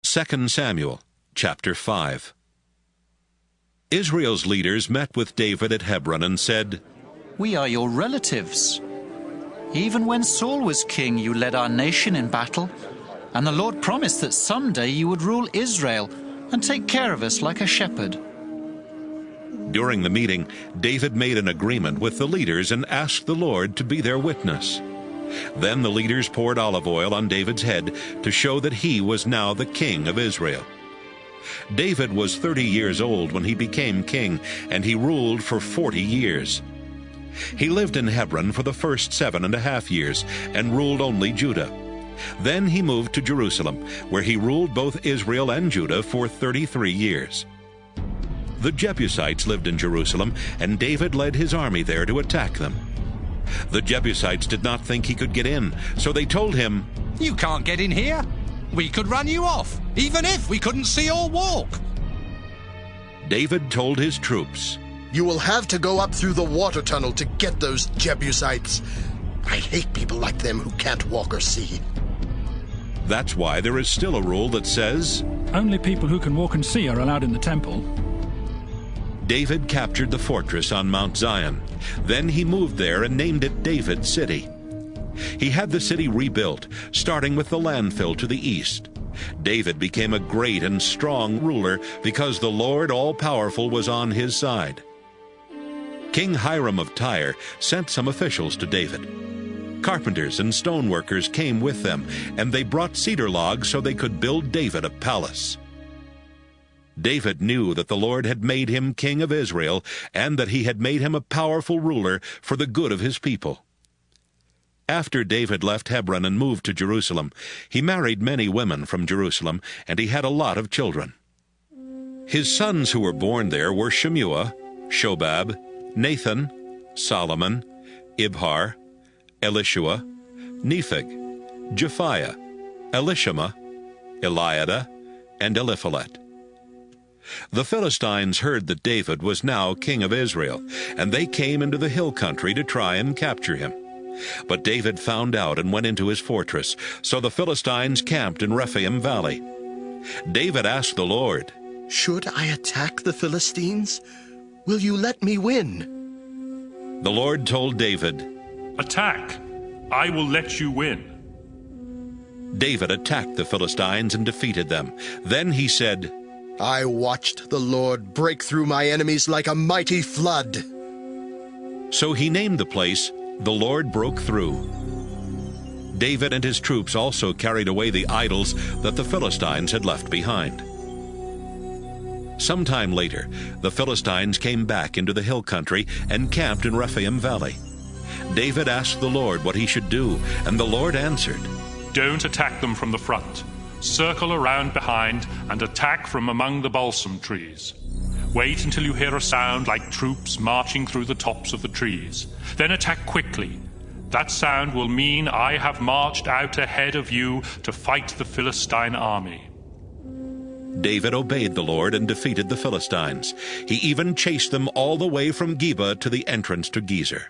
2 Samuel chapter 5. Israel's leaders met with David at Hebron and said, "We are your relatives. Even when Saul was king, you led our nation in battle, and the Lord promised that someday you would rule Israel and take care of us like a shepherd." During the meeting, David made an agreement with the leaders and asked the Lord to be their witness. Then the leaders poured olive oil on David's head to show that he was now the king of Israel. David was 30 years old when he became king, and he ruled for 40 years. He lived in Hebron for the first 7.5 years and ruled only Judah. Then he moved to Jerusalem, where he ruled both Israel and Judah for 33 years. The Jebusites lived in Jerusalem, and David led his army there to attack them. The Jebusites did not think he could get in, so they told him, "You can't get in here. We could run you off, even if we couldn't see or walk." David told his troops, "You will have to go up through the water tunnel to get those Jebusites. I hate people like them who can't walk or see." That's why there is still a rule that says, only people who can walk and see are allowed in the temple. David captured the fortress on Mount Zion. Then he moved there and named it David's City. He had the city rebuilt, starting with the landfill to the east. David became a great and strong ruler because the Lord all-powerful was on his side. King Hiram of Tyre sent some officials to David. Carpenters and stoneworkers came with them, and they brought cedar logs so they could build David a palace. David knew that the Lord had made him king of Israel, and that he had made him a powerful ruler for the good of his people. After David left Hebron and moved to Jerusalem, he married many women from Jerusalem, and he had a lot of children. His sons who were born there were Shemua, Shobab, Nathan, Solomon, Ibhar, Elishua, Nepheg, Japhiah, Elishama, Eliada, and Eliphalet. The Philistines heard that David was now king of Israel, and they came into the hill country to try and capture him. But David found out and went into his fortress, so the Philistines camped in Rephaim Valley. David asked the Lord, "Should I attack the Philistines? Will you let me win?" The Lord told David, "Attack! I will let you win." David attacked the Philistines and defeated them. Then he said, "I watched the Lord break through my enemies like a mighty flood." So he named the place, "The Lord Broke Through." David and his troops also carried away the idols that the Philistines had left behind. Sometime later, the Philistines came back into the hill country and camped in Rephaim Valley. David asked the Lord what he should do, and the Lord answered, "Don't attack them from the front. Circle around behind and attack from among the balsam trees. Wait until you hear a sound like troops marching through the tops of the trees. Then attack quickly. That sound will mean I have marched out ahead of you to fight the Philistine army." David obeyed the Lord and defeated the Philistines. He even chased them all the way from Geba to the entrance to Gezer.